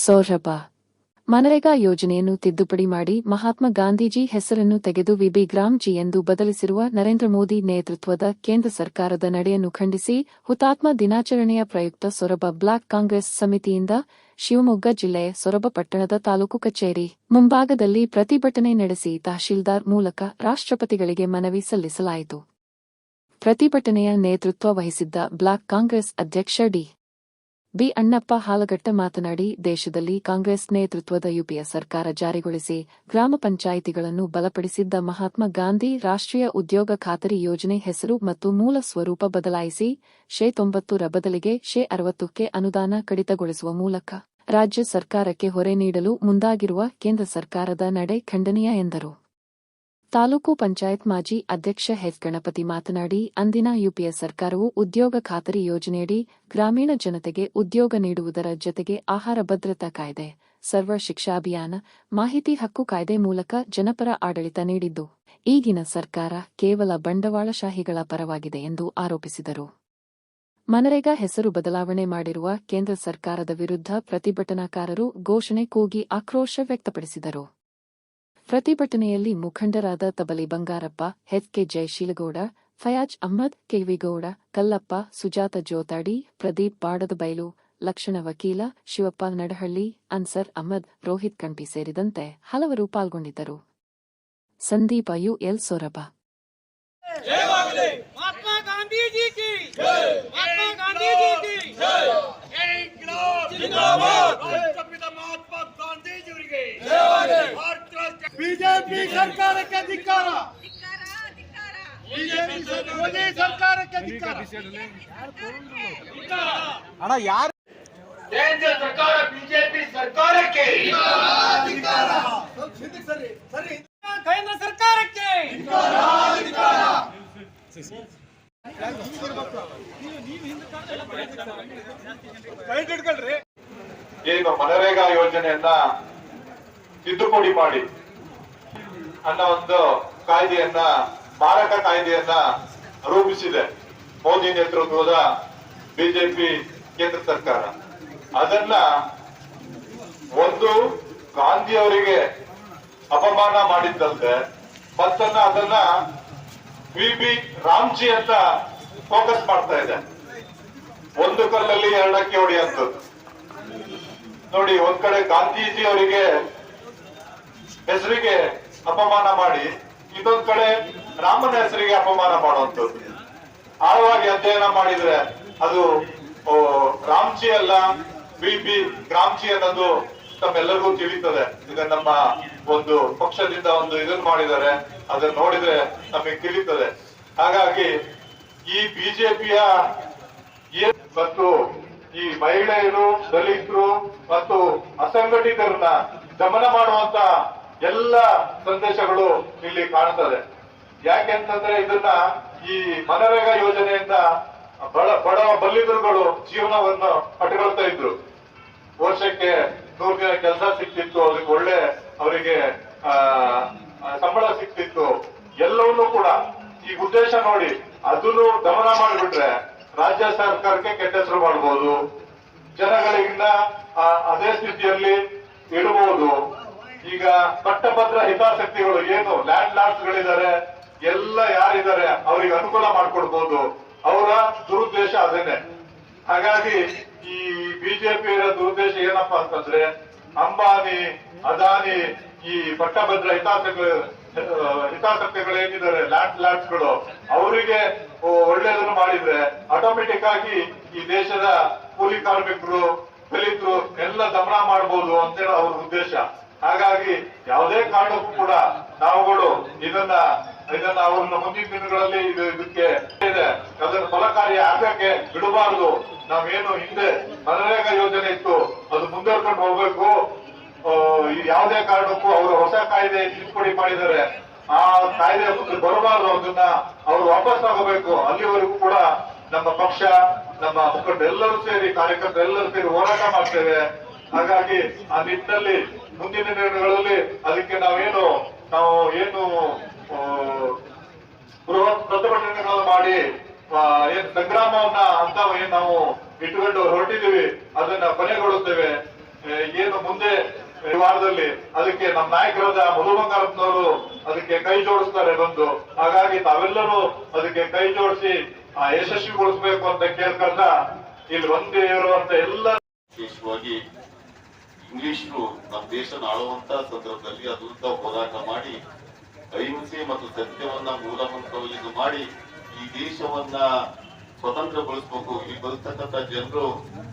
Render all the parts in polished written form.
ಸೌರಭ ಮನರೇಗಾ ಯೋಜನೆಯನ್ನು ತಿದ್ದುಪಡಿ ಮಾಡಿ ಮಹಾತ್ಮ ಗಾಂಧೀಜಿ ಹೆಸರನ್ನು ತೆಗೆದು ವಿಬಿ ಗ್ರಾಮ್ಜಿ ಎಂದು ಬದಲಿಸಿರುವ ನರೇಂದ್ರ ಮೋದಿ ನೇತೃತ್ವದ ಕೇಂದ್ರ ಸರ್ಕಾರದ ನಡೆಯನ್ನು ಖಂಡಿಸಿ ಹುತಾತ್ಮ ದಿನಾಚರಣೆಯ ಪ್ರಯುಕ್ತ ಸೊರಬ ಬ್ಲಾಕ್ ಕಾಂಗ್ರೆಸ್ ಸಮಿತಿಯಿಂದ ಶಿವಮೊಗ್ಗ ಜಿಲ್ಲೆಯ ಸೊರಬ ಪಟ್ಟಣದ ತಾಲೂಕು ಕಚೇರಿ ಮುಂಭಾಗದಲ್ಲಿ ಪ್ರತಿಭಟನೆ ನಡೆಸಿ ತಹಶೀಲ್ದಾರ್ ಮೂಲಕ ರಾಷ್ಟ್ರಪತಿಗಳಿಗೆ ಮನವಿ ಸಲ್ಲಿಸಲಾಯಿತು. ಪ್ರತಿಭಟನೆಯ ನೇತೃತ್ವ ವಹಿಸಿದ್ದ ಬ್ಲಾಕ್ ಕಾಂಗ್ರೆಸ್ ಅಧ್ಯಕ್ಷ ಬಿ ಅಣ್ಣಪ್ಪ ಹಾಲಗಟ್ಟ ಮಾತನಾಡಿ, ದೇಶದಲ್ಲಿ ಕಾಂಗ್ರೆಸ್ ನೇತೃತ್ವದ ಯುಪಿಎ ಸರ್ಕಾರ ಜಾರಿಗೊಳಿಸಿ ಗ್ರಾಮ ಪಂಚಾಯಿತಿಗಳನ್ನು ಬಲಪಡಿಸಿದ್ದ ಮಹಾತ್ಮ ಗಾಂಧಿ ರಾಷ್ಟ್ರೀಯ ಉದ್ಯೋಗ ಖಾತರಿ ಯೋಜನೆ ಹೆಸರು ಮತ್ತು ಮೂಲ ಸ್ವರೂಪ ಬದಲಾಯಿಸಿ ಶೇ 90 ಬದಲಿಗೆ ಶೇ 60ಕ್ಕೆ ಅನುದಾನ ಕಡಿತಗೊಳಿಸುವ ಮೂಲಕ ರಾಜ್ಯ ಸರ್ಕಾರಕ್ಕೆ ಹೊರೆ ನೀಡಲು ಮುಂದಾಗಿರುವ ಕೇಂದ್ರ ಸರ್ಕಾರದ ನಡೆ ಖಂಡನೀಯ ಎಂದರು. ತಾಲೂಕು ಪಂಚಾಯತ್ ಮಾಜಿ ಅಧ್ಯಕ್ಷ ಎಚ್ ಗಣಪತಿ ಮಾತನಾಡಿ, ಅಂದಿನ ಯುಪಿಎ ಸರ್ಕಾರವು ಉದ್ಯೋಗ ಖಾತರಿ ಯೋಜನೆಯಡಿ ಗ್ರಾಮೀಣ ಜನತೆಗೆ ಉದ್ಯೋಗ ನೀಡುವುದರ ಜತೆಗೆ ಆಹಾರ ಭದ್ರತಾ ಕಾಯ್ದೆ, ಸರ್ವ ಶಿಕ್ಷಾ ಅಭಿಯಾನ, ಮಾಹಿತಿ ಹಕ್ಕು ಕಾಯ್ದೆ ಮೂಲಕ ಜನಪರ ಆಡಳಿತ ನೀಡಿದ್ದು, ಈಗಿನ ಸರ್ಕಾರ ಕೇವಲ ಬಂಡವಾಳಶಾಹಿಗಳ ಪರವಾಗಿದೆ ಎಂದು ಆರೋಪಿಸಿದರು. ಮನರೇಗಾ ಹೆಸರು ಬದಲಾವಣೆ ಮಾಡಿರುವ ಕೇಂದ್ರ ಸರ್ಕಾರದ ವಿರುದ್ಧ ಪ್ರತಿಭಟನಾಕಾರರು ಘೋಷಣೆ ಕೂಗಿ ಆಕ್ರೋಶ ವ್ಯಕ್ತಪಡಿಸಿದರು. ಪ್ರತಿಭಟನೆಯಲ್ಲಿ ಮುಖಂಡರಾದ ತಬಲಿ ಬಂಗಾರಪ್ಪ, ಎಚ್.ಕೆ. ಜಯಶೀಲಗೌಡ, ಫಯಾಜ್ ಅಹ್ಮದ್, ಕೆವಿಗೌಡ, ಕಲ್ಲಪ್ಪ, ಸುಜಾತ ಜೋತಾಡಿ, ಪ್ರದೀಪ್ ಬಾಡದಬೈಲು, ಲಕ್ಷಣ ವಕೀಲ, ಶಿವಪ್ಪ ನಡಹಳ್ಳಿ, ಅನ್ಸರ್ ಅಹ್ಮದ್, ರೋಹಿತ್ ಕಣ್ಪಿ ಸೇರಿದಂತೆ ಹಲವರು ಪಾಲ್ಗೊಂಡಿದ್ದರು. ಸಂದೀಪ ಯುಎಲ್ ಸೊರಬ. ಬಿಜೆಪಿ ಸರ್ಕಾರಕ್ಕೆ ಧಿಕ್ಕಾರ, ಮೋದಿ ಸರ್ಕಾರಕ್ಕೆ ಧಿಕ್ಕಾರ. ಅಣ್ಣ ಯಾರು ಕೇಂದ್ರ ಸರ್ಕಾರ ಬಿಜೆಪಿ ಸರ್ಕಾರಕ್ಕೆ ಕೇಂದ್ರ ಸರ್ಕಾರಕ್ಕೆ ಏನು ಮನರೇಗಾ ಯೋಜನೆಯನ್ನ ತಿದ್ದುಪಡಿ ಮಾಡಿ ಅನ್ನೋ ಒಂದು ಕಾಯ್ದೆಯನ್ನ, ಮಾರಕ ಕಾಯ್ದೆಯನ್ನ ರೂಪಿಸಿದೆ ಮೋದಿ ನೇತೃತ್ವದ ಬಿಜೆಪಿ ಕೇಂದ್ರ ಸರ್ಕಾರ. ಅದನ್ನ ಒಂದು ಗಾಂಧಿಯವರಿಗೆ ಅಪಮಾನ ಮಾಡಿದ್ದಂತೆ ಮತ್ತನ್ನ ಅದನ್ನ ವಿಬಿ ರಾಮ್ಜಿ ಅಂತ ಫೋಕಸ್ ಮಾಡ್ತಾ ಇದೆ. ಒಂದು ಕಲ್ಲಲ್ಲಿ ಎರಡಕ್ಕೆ ಹೊಡೆಯುವಂಥದ್ದು ನೋಡಿ. ಒಂದ್ ಕಡೆ ಗಾಂಧೀಜಿ ಅವರಿಗೆ ಹೆಸರಿಗೆ ಅಪಮಾನ ಮಾಡಿ, ಇನ್ನೊಂದ್ ಕಡೆ ರಾಮನ ಹೆಸರಿಗೆ ಅಪಮಾನ ಮಾಡುವಂಥದ್ದು. ಆಳವಾಗಿ ಅಧ್ಯಯನ ಮಾಡಿದ್ರೆ ಅದು ರಾಮ್ಜಿ ಅಲ್ಲ, ಬಿಬಿ ಗ್ರಾಮ್ಜಿ ಅನ್ನೋದು ತಮ್ಮೆಲ್ಲರಿಗೂ ತಿಳಿತದೆ. ಇದು ನಮ್ಮ ಒಂದು ಪಕ್ಷದಿಂದ ಒಂದು ಇದನ್ನು ಮಾಡಿದ್ದಾರೆ, ಅದನ್ನ ನೋಡಿದ್ರೆ ನಮಗೆ ತಿಳಿತದೆ. ಹಾಗಾಗಿ ಈ ಬಿಜೆಪಿಯ ಮತ್ತು ಈ ಮಹಿಳೆಯರು, ದಲಿತರು ಮತ್ತು ಅಸಂಘಟಿತರನ್ನ ದಮನ ಮಾಡುವಂತ ಎಲ್ಲ ಸಂದೇಶಗಳು ಇಲ್ಲಿ ಕಾಣ್ತದೆ. ಯಾಕೆಂತಂದ್ರೆ ಇದನ್ನ ಈ ಮನರೇಗಾ ಯೋಜನೆಯಿಂದ ಬಡ ಬಲ್ಲಿದರುಗಳು ಜೀವನವನ್ನು ಕಟ್ಟಿಕೊಳ್ತಾ ಇದ್ರು. ವರ್ಷಕ್ಕೆ 100 ದಿನ ಕೆಲಸ ಸಿಕ್ತಿತ್ತು, ಅದಕ್ಕೆ ಒಳ್ಳೆ ಅವರಿಗೆ ಸಂಬಳ ಸಿಕ್ತಿತ್ತು. ಎಲ್ಲವನ್ನೂ ಕೂಡ ಈ ಉದ್ದೇಶ ನೋಡಿ ಅದನ್ನು ದಮನ ಮಾಡಿಬಿಟ್ರೆ ರಾಜ್ಯ ಸರ್ಕಾರಕ್ಕೆ ಕೆಟ್ಟ ಹೆಸರು ಮಾಡಬಹುದು, ಜನಗಳಿಂದ ಅದೇ ಸ್ಥಿತಿಯಲ್ಲಿ ಇಡಬಹುದು. ಈಗ ಪಟ್ಟಭದ್ರ ಹಿತಾಸಕ್ತಿಗಳು ಏನು ಲ್ಯಾಂಡ್ ಲಾರ್ಡ್ಸ್ ಗಳಿದ್ದಾರೆ, ಎಲ್ಲ ಯಾರಿದ್ದಾರೆ ಅವರಿಗೆ ಅನುಕೂಲ ಮಾಡಿಕೊಡ್ಬಹುದು. ಅವರ ದುರುದ್ದೇಶ ಅದೇನೆ. ಹಾಗಾಗಿ ಈ ಬಿಜೆಪಿಯ ದುರುದ್ದೇಶ ಏನಪ್ಪಾ ಅಂತಂದ್ರೆ, ಅಂಬಾನಿ, ಅದಾನಿ, ಈ ಪಟ್ಟಭದ್ರ ಹಿತಾಸಕ್ತಿಗಳೇನಿದ್ದಾರೆ ಲ್ಯಾಂಡ್ ಲಾರ್ಡ್ಸ್ ಗಳು, ಅವರಿಗೆ ಒಳ್ಳೇದನ್ನು ಮಾಡಿದ್ರೆ ಆಟೋಮೆಟಿಕ್ ಆಗಿ ಈ ದೇಶದ ಕೂಲಿ ಕಾರ್ಮಿಕರು, ದಲಿತರು ಎಲ್ಲ ದಮನ ಮಾಡಬಹುದು ಅಂತೇಳಿ ಅವ್ರ ಉದ್ದೇಶ. ಹಾಗಾಗಿ ಯಾವುದೇ ಕಾರಣಕ್ಕೂ ಕೂಡ ನಾವುಗಳು ಇದನ್ನ ಅವ್ರನ್ನ ಮುಂದಿನ ದಿನಗಳಲ್ಲಿ ಇದಕ್ಕೆ ಇದೆ ಅದನ್ನ ಫಲಕಾರಿ ಆಗಕ್ಕೆ ಬಿಡಬಾರದು. ನಾವೇನು ಹಿಂದೆ ಮನರೇಗಾ ಯೋಜನೆ ಇತ್ತು ಅದು ಮುಂದುವರ್ಕೊಂಡು ಹೋಗ್ಬೇಕು. ಯಾವುದೇ ಕಾರಣಕ್ಕೂ ಅವರು ಹೊಸ ಕಾಯ್ದೆ ತಿದ್ದುಪಡಿ ಮಾಡಿದ್ದಾರೆ, ಆ ಕಾಯ್ದೆ ಮುಂದೆ ಬರಬಾರದು, ಅದನ್ನ ಅವರು ವಾಪಸ್ ತಗೋಬೇಕು. ಅಲ್ಲಿವರೆಗೂ ಕೂಡ ನಮ್ಮ ಪಕ್ಷ, ನಮ್ಮ ಮುಖಂಡರೆಲ್ಲರೂ ಸೇರಿ, ಕಾರ್ಯಕರ್ತರೆಲ್ಲರೂ ಸೇರಿ ಹೋರಾಟ ಮಾಡ್ತೇವೆ. ಹಾಗಾಗಿ ಆ ನಿಟ್ಟಿನಲ್ಲಿ ಮುಂದಿನ ದಿನಗಳಲ್ಲಿ ಅದಕ್ಕೆ ನಾವು ಏನು ಬೃಹತ್ ಪ್ರತಿಭಟನೆಗಳನ್ನು ಮಾಡಿ ಏನ್ ಸಂಗ್ರಾಮವನ್ನ ಅಂತ ಏನ್ ನಾವು ಇಟ್ಟುಕೊಂಡು ಹೊರಟಿದೀವಿ ಅದನ್ನ ಕೊನೆಗೊಳ್ಳುತ್ತೇವೆ. ಏನು ಮುಂದೆ ಈ ವಾರದಲ್ಲಿ ಅದಕ್ಕೆ ನಮ್ಮ ನಾಯಕರಾದ ಮಧು ಬಂಗಾರಪ್ಪನವರು ಅದಕ್ಕೆ ಕೈ ಜೋಡಿಸ್ತಾರೆ ಬಂದು. ಹಾಗಾಗಿ ತಾವೆಲ್ಲರೂ ಅದಕ್ಕೆ ಕೈ ಜೋಡಿಸಿ ಯಶಸ್ವಿಗೊಳಿಸಬೇಕು ಅಂತ ಕೇಳ್ಕೊಂಡ ಇಲ್ಲಿ ಒಂದೇ ಇರುವಂತ ಎಲ್ಲ ವಿಶೇಷವಾಗಿ ಇಂಗ್ಲಿಷರು ನಮ್ಮ ದೇಶನ ಆಳುವಂತ ಸಂದರ್ಭದಲ್ಲಿ ಅದು ವಿರುದ್ಧ ಹೋರಾಟ ಮಾಡಿ ಅಹಿಂಸೆ ಮತ್ತು ಸತ್ಯವನ್ನ ಮೂಲ ಮಂತ್ರವನ್ನು ಮಾಡಿ ಈ ದೇಶವನ್ನ ಸ್ವತಂತ್ರಗೊಳಿಸಬೇಕು, ಇಲ್ಲಿ ಬದುಕ್ತಕ್ಕಂಥ ಜನರು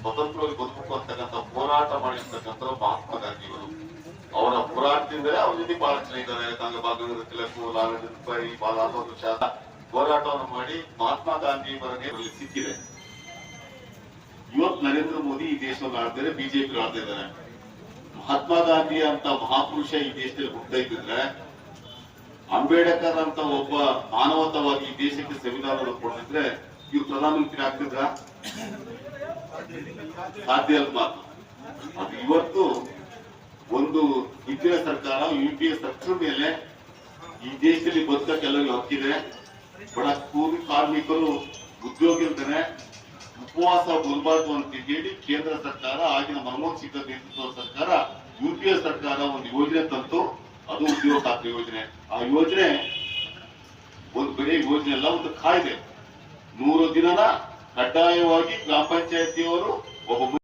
ಸ್ವತಂತ್ರವಾಗಿ ಬದುಕಬೇಕು ಅಂತಕ್ಕಂಥ ಹೋರಾಟ ಮಾಡಿರ್ತಕ್ಕಂಥ ಮಹಾತ್ಮ ಗಾಂಧಿಗಳು. ಅವರ ಹೋರಾಟದಿಂದಲೇ ಅವ್ರ ಜೊತೆ ಬಹಳ ಜನ ಇದ್ದಾರೆ. ಗಂಗಾ ತಿಲಕ್, ಲಾಲಾ ಬಾಲಾದವರು ಹೋರಾಟವನ್ನು ಮಾಡಿ ಮಹಾತ್ಮ ಗಾಂಧಿ ಅವರಿಗೆ ಸಿಕ್ಕಿದೆ. ಇವತ್ತು ನರೇಂದ್ರ ಮೋದಿ ಈ ದೇಶವನ್ನು ಆಳ್ತಾರೆ, ಬಿಜೆಪಿ ಆಳ್ತಾ ಇದ್ದಾರೆ. ಮಹಾತ್ಮ ಗಾಂಧಿ ಅಂತ ಮಹಾಪುರುಷ ಈ ದೇಶದಲ್ಲಿ ಹುಟ್ಟತಾ ಇದ್ದಿದ್ರೆ, ಅಂಬೇಡ್ಕರ್ ಅಂತ ಒಬ್ಬ ಮಾನವತಾವಾದಿ ಈ ದೇಶಕ್ಕೆ ಸಂವಿಧಾನ ಕೊಡ್ತಿದ್ರೆ ಇವ್ರು ಪ್ರಧಾನಮಂತ್ರಿ ಆಗ್ತಿದ್ರ? ಸಾಧ್ಯ ಅಲ್ಲ ಮಾತು. ಅದು ಇವತ್ತು ಒಂದು ಹಿಂದಿನ ಸರ್ಕಾರ UPA ಸರ್ಕಾರ ಮೇಲೆ ಈ ದೇಶದಲ್ಲಿ ಬದುಕಕ್ಕೆ ಎಲ್ಲರಿಗೂ ಹಕ್ಕಿದೆ. ಬಡ ಕೂಲಿ ಕಾರ್ಮಿಕರು ಉದ್ಯೋಗ ಇರ್ತಾರೆ, ಉಪವಾಸ ಬರಬಾರ್ದು ಅಂತ ಹೇಳಿ ಕೇಂದ್ರ ಸರ್ಕಾರ, ಆಗಿನ ಮನಮೋಹನ್ ಸಿಂಗ್ ನೇತೃತ್ವದ ಸರ್ಕಾರ, UPA ಸರ್ಕಾರ ಒಂದು ಯೋಜನೆ ತಂತು. ಅದು ಉದ್ಯೋಗ ಖಾತ್ರಿ ಯೋಜನೆ. ಆ ಯೋಜನೆ ಒಂದು ಬರೀ ಯೋಜನೆ ಅಲ್ಲ, ಒಂದು ಕಾಯ್ದೆ. 100 ದಿನನ ಕಡ್ಡಾಯವಾಗಿ ಗ್ರಾಮ ಪಂಚಾಯತಿಯವರು ಒಬ್ಬ